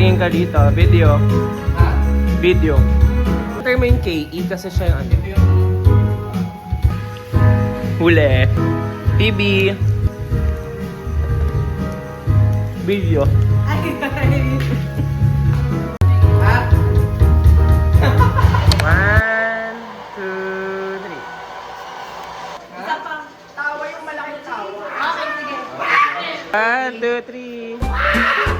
Tumingin ka dito. Video. Video. Enter mo yung KE kasi siya yung ano. Huli. TV. Video. One, two, three. Isa pang tawa yung malaking tawa. Okay, sige. 1, 2, 3.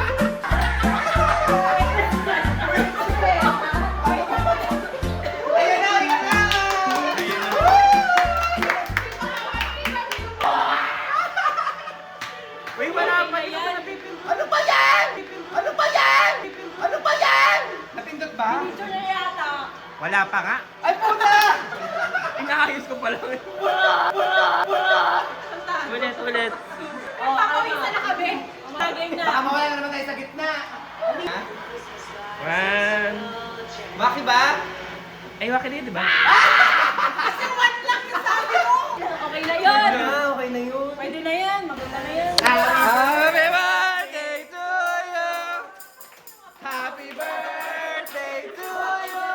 Wait, wala pa yan. Ano ba yan? Ano ba yan? Ano ba yan? Napindot ba? Dito na yata. Wala pa nga. Ay, puta! Inaayos ko pa lang. Ulit, ulit. Oh, papawisa na kami. Tagay na. Baka mawala na naman tayo sa gitna. One. Maki ba? Ay, waki din, di ba? Kasi one lang yung sabi mo. Okay na yun. Okay na yun. Pwede na yan. Maganda na yan. Happy birthday to you. Happy birthday to you.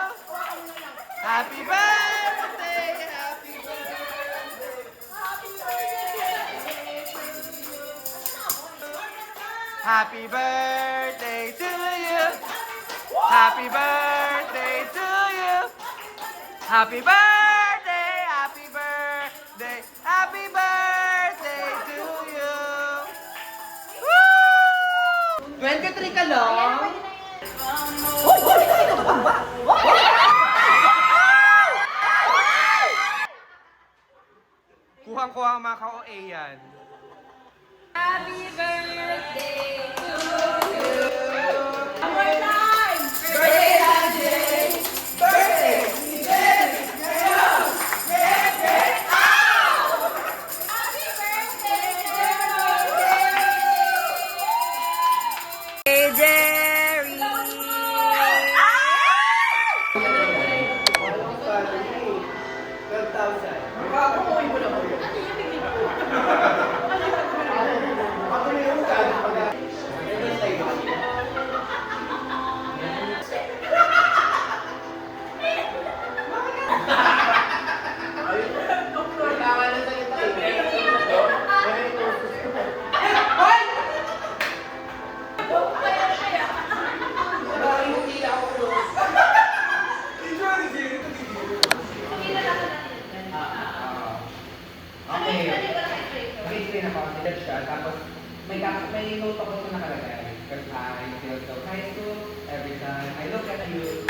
Happy birthday, happy birthday. Happy birthday to you. Happy birthday to you. Happy birthday, happy birthday, happy birthday to you. Woo! 23 ka lang? Kuhang-kuha ang mga ka-OA yan. Happy birthday to you. One more time. Birthday, Ajay. Birthday. Happy birthday, Jerry. Okay. Mag-explain ako. Nag siya. Tapos, may note ako na nakalagay. Because I feel so high school every time I look at you.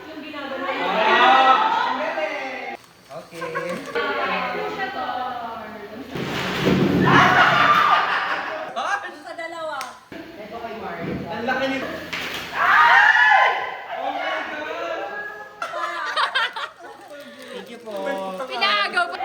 Yung ginagawa Okay. sa dalawa. Ito kay Mark. Ang laki nito. Thank you po. Pinagaw pa.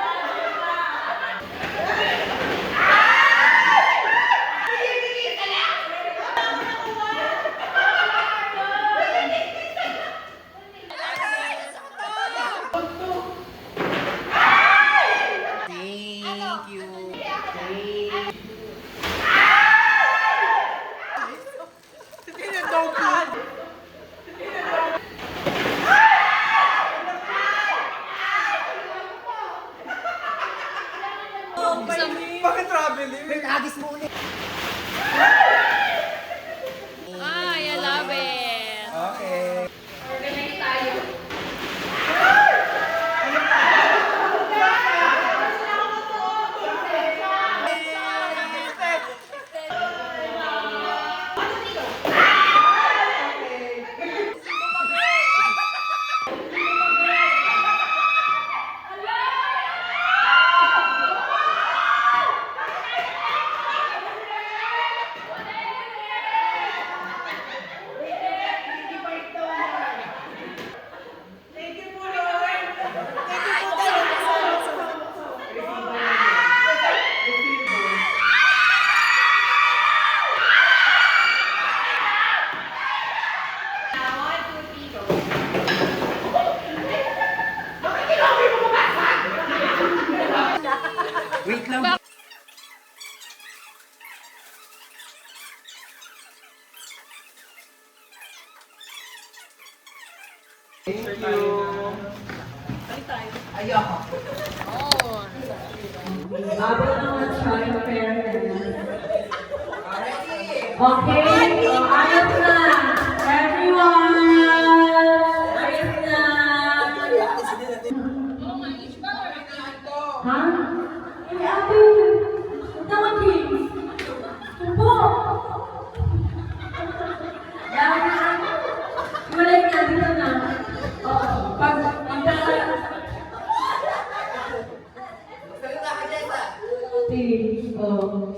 Thank you. Ayoko. Abot naman siya yung fairness. Already. Okay, so ayos na. Everyone! Ayos na. Ha? Ay, ate. Tawag James. Upo. Yan. Iwalay na, dito na. Oo. Pag Salita ka, Jessa. Oo.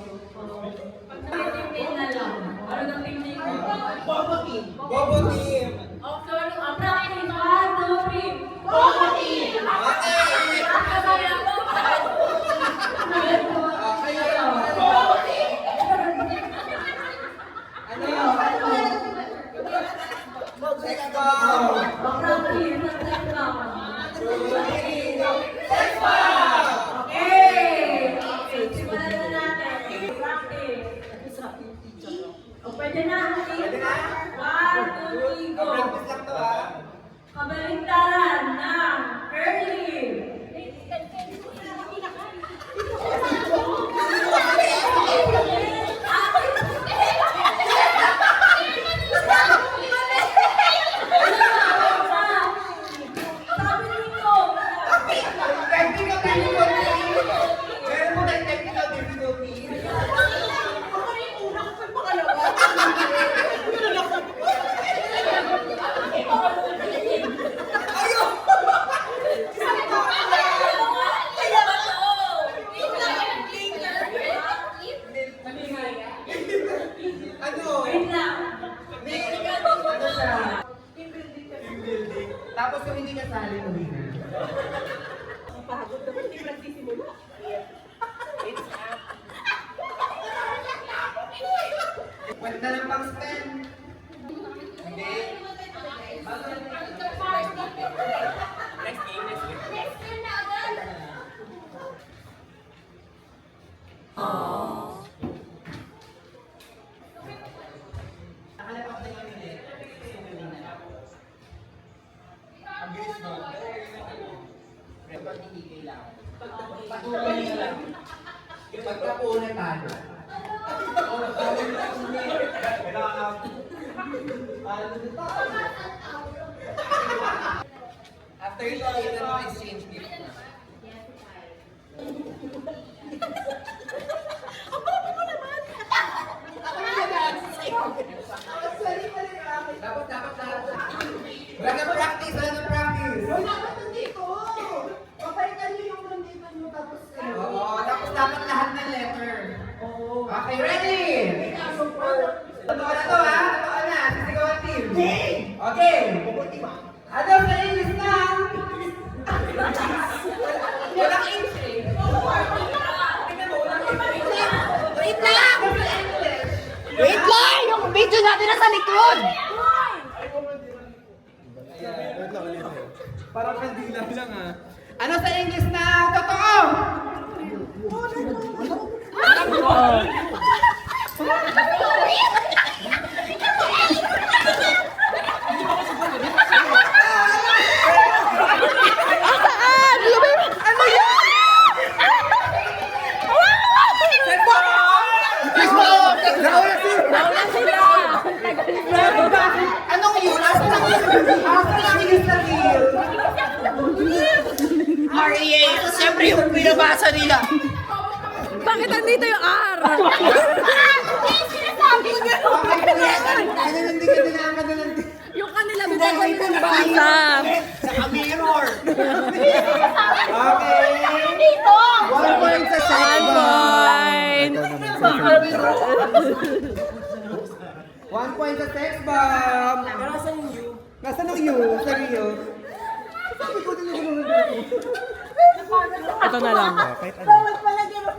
Tingin na lang. Ano nang tingin ko? Bobo team. Bobo team. Oh, so ano? Practice. 1, 2, 3. Bobo team! Okay. Kakasaya mo. Let's go. Practice. Okay. Simulan na natin. Practice. O, pwede na. Pwede na? 1, 2, 3, go. Practice lang to, ha? Kabaligtaran ng early. Meron mo tayong technical difficulties. Ano? Wait lang. Ano siya? Team building. Tapos kung hindi kasali, uwi na. Pwede na lang pang spend. Hindi. Ang bilis mo. Dapat hindi kailangan. Patuloy na lang. Pagkapunan tayo. After ito, yun na mga exchange gift na. Dapat. Wala na practice. Dapat nandito. Papalitan niyo yung nandito nyo tapos Oo, tapos dapat lahat ng letter. Okay, ready? Totoo na to, ha? Totoo na. Sisigawan team. Okay. Ano sa English na? Walang English. Wait lang! Wait lang! Yung video natin nasa likod! Parang kandila lang ah. Ano sa English na totoo? Anong yun? Asa lang yun sa reel? REA! Siyempre yung pinabasa nila. Bakit nandito yung R? Sinasabi niyo! Hindi ka dinaka na lang. Yung kanila bitago yung basa. Naka-mirror! Okay. Dito! 1 point sa sex bomb. 1 point sa sex bomb. Nasaan yung you? Nasaan yung you? Sa Rio? Sabi ko din yung Ito na lang.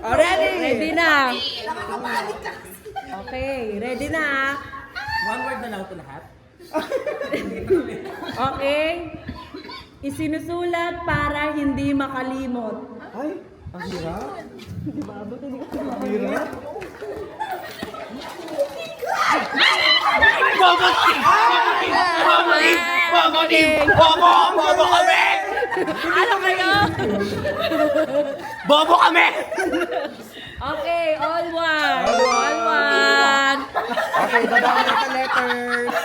Already! Ready na. Okay, ready na. One word na lang ito lahat. Okay. Isinusulat para hindi makalimot. Ay, ang hirap. Ang hirap. Ah! Bobo team! Bobo! Bobo kami! Ano kayo? Bobo kami! Okay, all one. All one. Okay, baba na sa letters.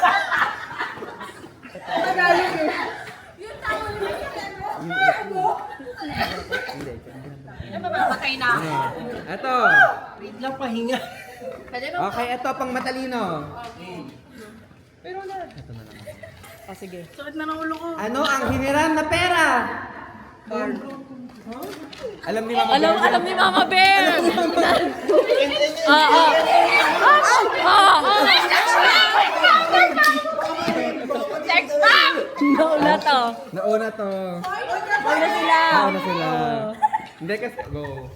Patay na ako. Ito. Wait lang, pahinga. Okay, ito pang matalino. O, sige. Ano ang hiniram na pera? Alam ni Mama Alam, Bear. alam ni Mama Bear. Oo. Next time! Nauna to. Nauna to. Nauna sila. Nauna sila. Hindi kasi, go.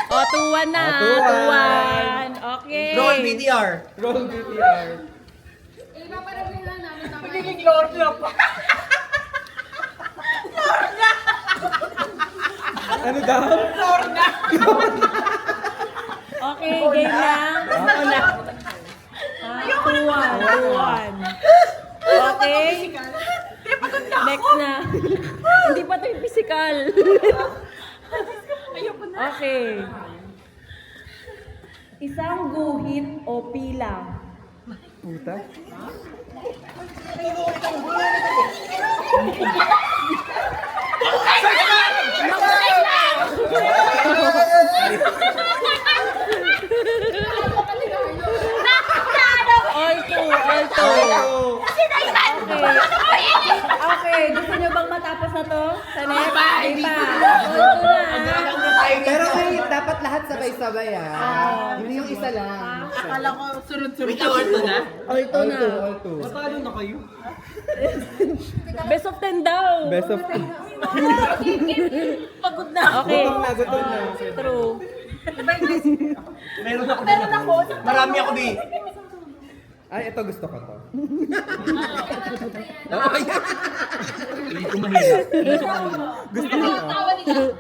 O, 2-1 na. O, 2-1. 2-1. Okay. Roll VTR. Roll VTR. Magiging Lord na pa. Ano daw? Okay, game na. Oo na. 2-1. Okay. Next na. Hindi pa ito yung physical. Okay. Isang guhit o pila. Puta. All two, all two. Okay. Okay, gusto nyo bang matapos na to? Sa next? Di pa. All two na. Pero wait, dapat lahat sabay-sabay Hindi yung isa lang. Akala ko sunod-sunod. All to na? All two na. All two. Matalo na kayo. Best of 10 daw. Best of Pagod na. Okay. gutom na. True. Meron ako. Marami ako, Bi. Ay, ito gusto ko to. Hindi ko mahirap. Gusto ko to.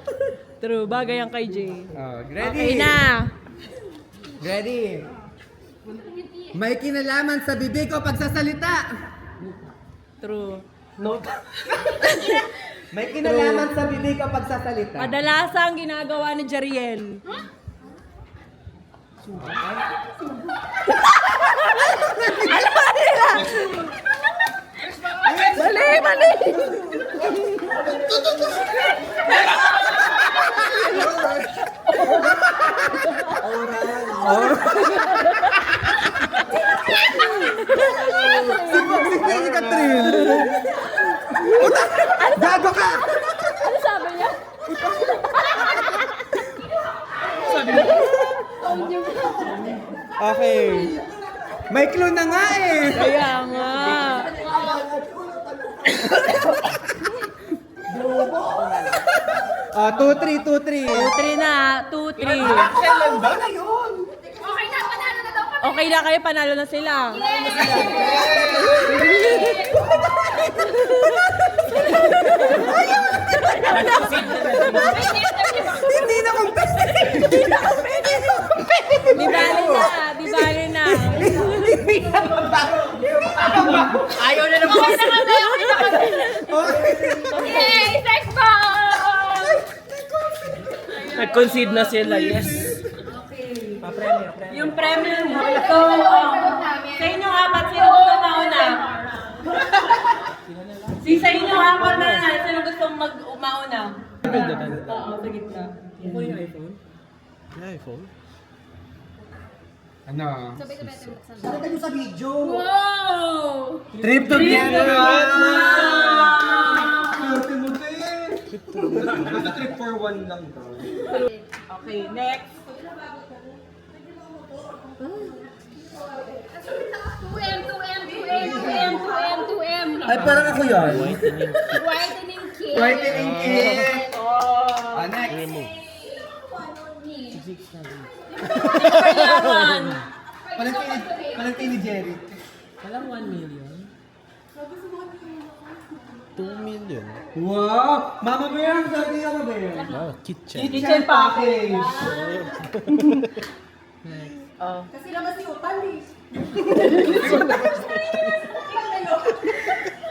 True. Bagay ang kay Jay. Ready? Okay na. Ready? May kinalaman sa bibig o pagsasalita. True. May kinalaman sa bibig o pagsasalita. Kadalasang ginagawa ni Jeriel. Mali, mali. Si Catherine. Gago ka! Ano sabi niya? Okay. May clue na nga eh. Kaya nga. Ah, 2-3, 2-3. 2-3 na. 2-3. Kailan ba na yun? Okay na, panalo na daw kami. Okay na kayo, panalo na sila. Hindi na competitive. Di bali na. Di bali na. Ayaw na naman. Okay na kami. Yay! Next ball! Nag-concede na sila, yes. Yung premium mo. So, sa inyo apat, sino gusto mauna? Sa inyo apat na, sino gusto mauna? Oo, sa gitna. Ano? Wow! Trip to Vietnam! Basta trip for one lang to. Okay, next. 2M. Ay, parang ako yun. Whitening kit. Whitening kit. Next. Yaman. Palagay ni Jerry. Walang 1 million. 2 million. Wow! Mama Bear, sabi niya Mama Bear. Wow, kitchen. Kitchen package.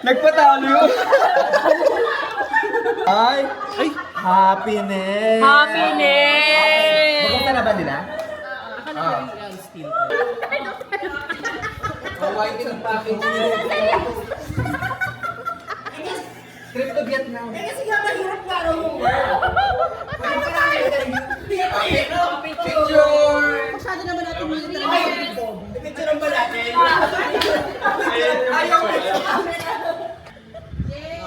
Nagpatalo yun. Ay, happiness. Happiness! Maganda na ba nila? White yung package nila. Trip to Vietnam. Kasi nga mahirap nga raw yung Picture! Masyado naman natin yung talaga. Picture ba natin?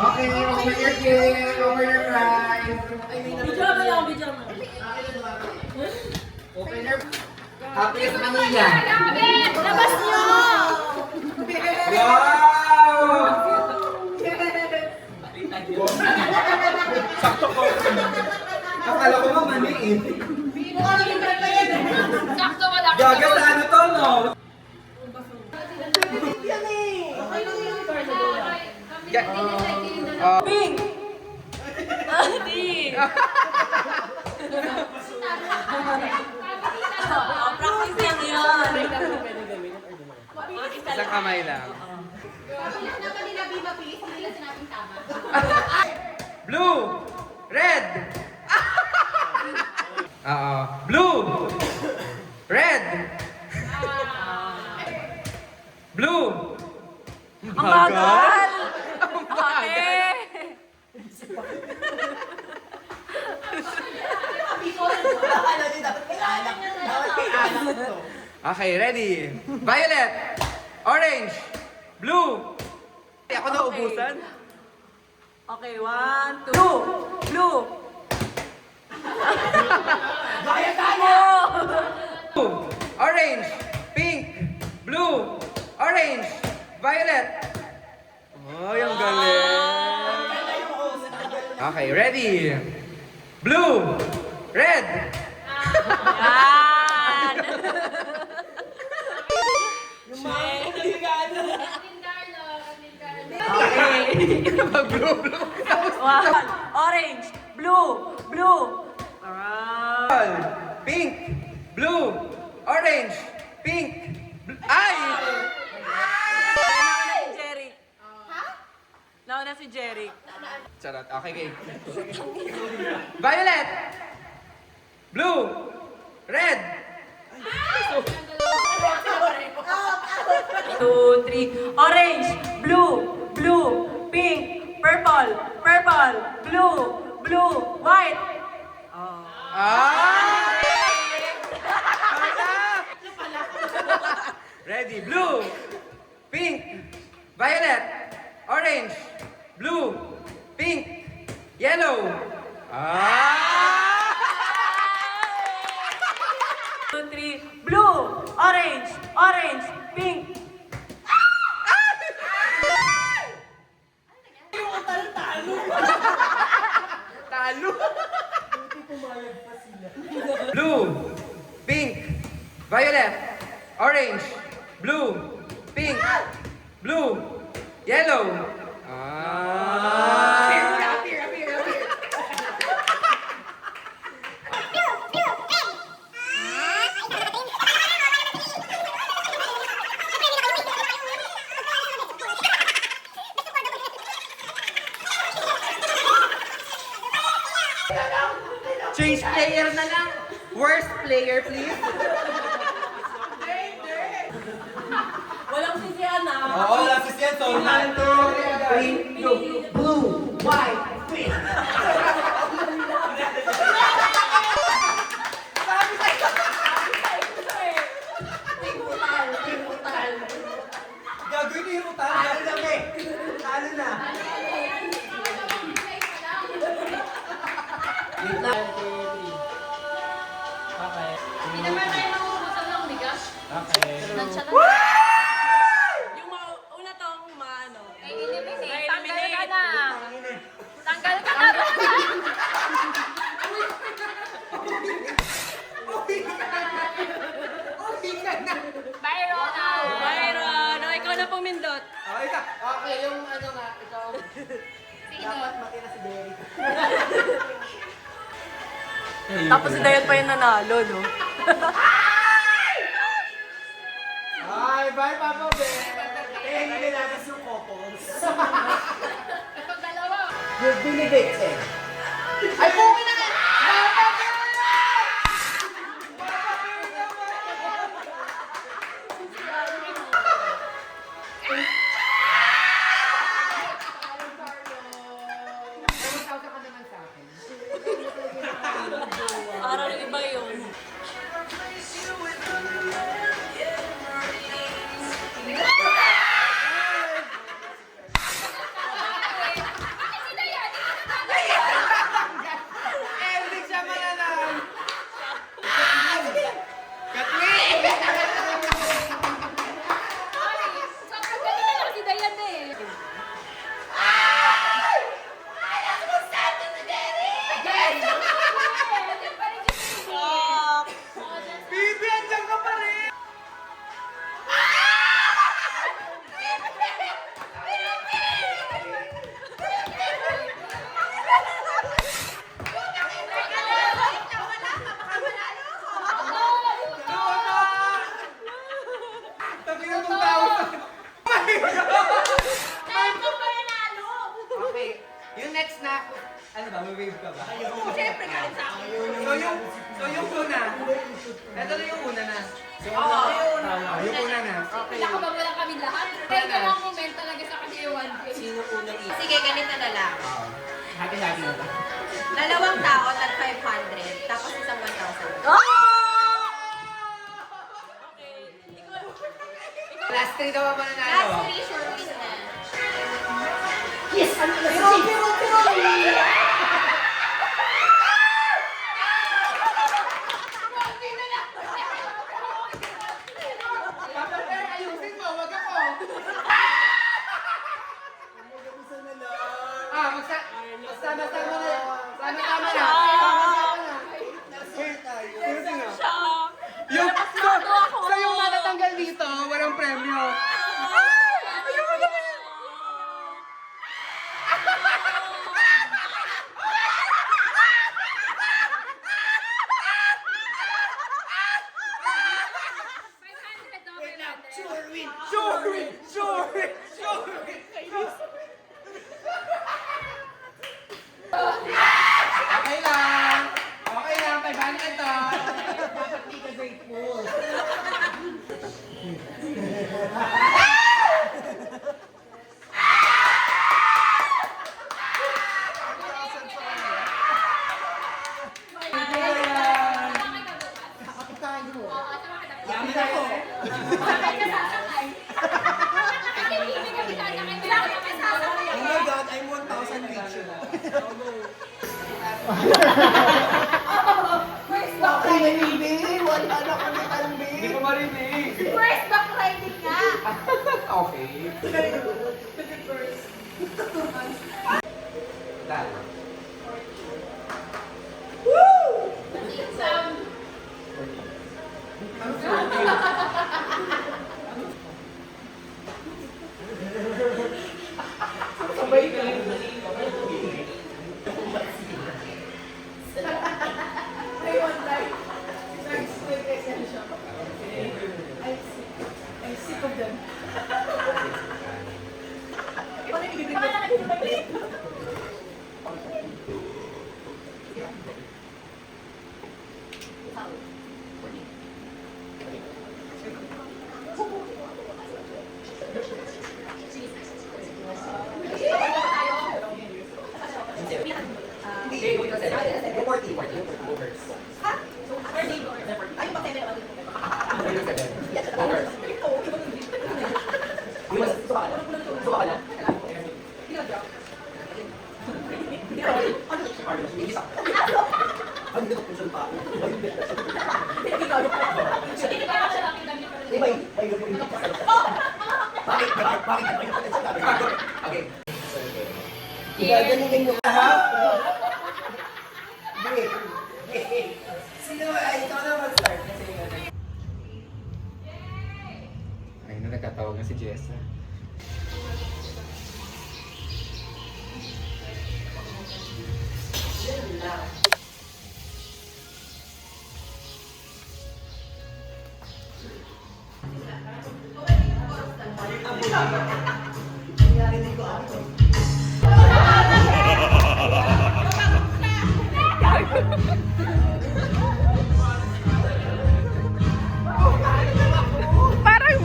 Okay, over your cake, over your rice. Video mo lang, video mo. Open your... Happy sa Manila. Labas nyo! Wow! Sakto ko. Akala ko nga mani eh. Sakto mo lang. Gaga sa ano to, no? Pink! Adi! Practice lang yun. Isang kamay lang. Blue! Red! Blue! Red! Blue! Ang bagal! Ate! Okay, ready? Violet! Orange! Blue! Ako naubusan? Okay, 1, 2. Blue! Gaya tayo! Blue! Orange! Pink! Blue! Orange! Violet! Oh, yung galing! Okay, ready? Blue! Red! Yan! Blue, blue! One. Orange, blue, blue. Alright. Pink! Blue! Orange! Pink! Ay! Nauna si Jerry. Nauna si Jerry. Charot. Okay, okay. Violet! Blue! Red! 2, 3. Orange, blue, blue, pink, purple, purple, blue, blue, white. Ah! Ready? Blue! Pink! Violet! Orange! Blue! Pink! Yellow! Ah! 2, 3. Blue, orange, orange, pink. Talo! Blue! Pink! Violet! Orange! Blue! Pink! Blue! Yellow! Ah! Change player na lang. Worst player, please. Walang sisiyan na. Oo, last is yan. So, 1, 2, 3, go. Blue, white, pink. Gagawin niyo yung utang. Talo na, be. Talo na. Hindi naman tayo nauubusan ng bigas. Nansya na. Yung una tong maano. Ay, eliminate. Ay, Tanggal ka eliminate. na. Tanggal ka na. Byron. Byron, oh, ikaw na pumindot. Okay, yung ano nga, ikaw. Sino? Makina si Derek. Tapos si Dayan pa yung nanalo, no? Ay, bye, Papa Ben. Eh, hindi natin suko. Itong dalawa. You've been evicted. Ay, puki na nga! Parang iba yun. Ending siya mananang! Sobrang galing na lang si Dayan eh. Bibi, andyan ka pa rin! Tabi na itong tao sa... Okay, yung next na... Ano ba, may-wave ka ba? Siyempre galing sa akin. So yung una. Ito na yung una na. Yung una na. Okay. Pinakabago lang kami lahat. Kaya ganang comment talaga sa kanya yung 1K. Sige, ganito na lang. Hati-hati na ba? 2 tao, tag 500, tapos isang 1,000. Last 3 daw ang Last mananalo. 3, sure win na. Papa Bear, ayusin mo, wag ako. Magsama-sama na. Sama-sama na. Sama-sama na. Ayusin mo. Yung, so yung matatanggal dito, walang premyo. Okay lang. Okay lang, 500 to. Dapat di ka grateful. Yaman ako. Oh my God, I'm 1,000 rich na. Okay na, baby. Wala na kami talbi. Hindi ko marinig. First back riding nga. Okay. Dahil. Sabay ka. Ay, one time. Thanks to the extension. I'm sick of them. Gagalingin mo ka, ha? Sino ba? Ikaw na mag-start. Ay, nagkatawag na si Jessa. Nangyari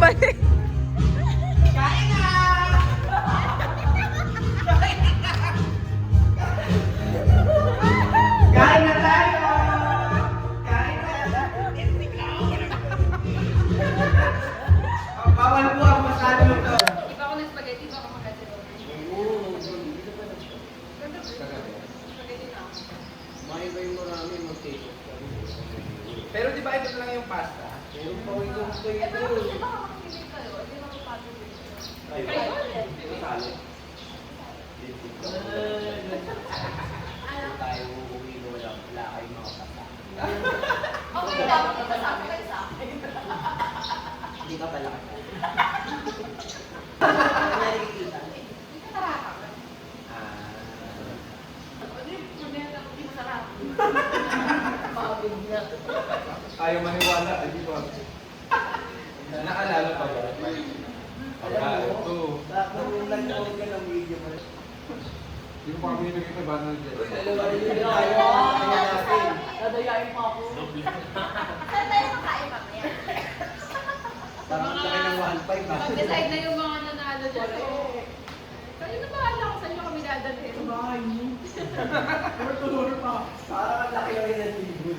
mali. Kain na! Kain na tayo! Kain na! Oh, bawal po ang masyado ito. Iba ako ng spaghetti, iba ako mag-spaghetti na ako. Pero di ba ito lang yung pasta? Pero pa ito Eh, pero kasi baka makakimig kayo, hindi makapagod eh. Kayo ulit. Okay, dapat kasama kayo sa akin. Hindi ka pala. Hindi ka tarakak. Hindi masarap. Ayaw maniwala, di ba? Naalala pa ba? Ito. Nag-comment ka ng video mo. Hindi ko pa kami nagkita ba na dyan? Uy, dalawa rin yun tayo. Dadayain pa ako. Saan tayo makain mamaya? Parang laki ng 1.5 ah. Mag-decide na yung mga nanalo dyan. Kayo na bahala kung saan nyo kami dadalhin. Parang ang laki rin ng libo.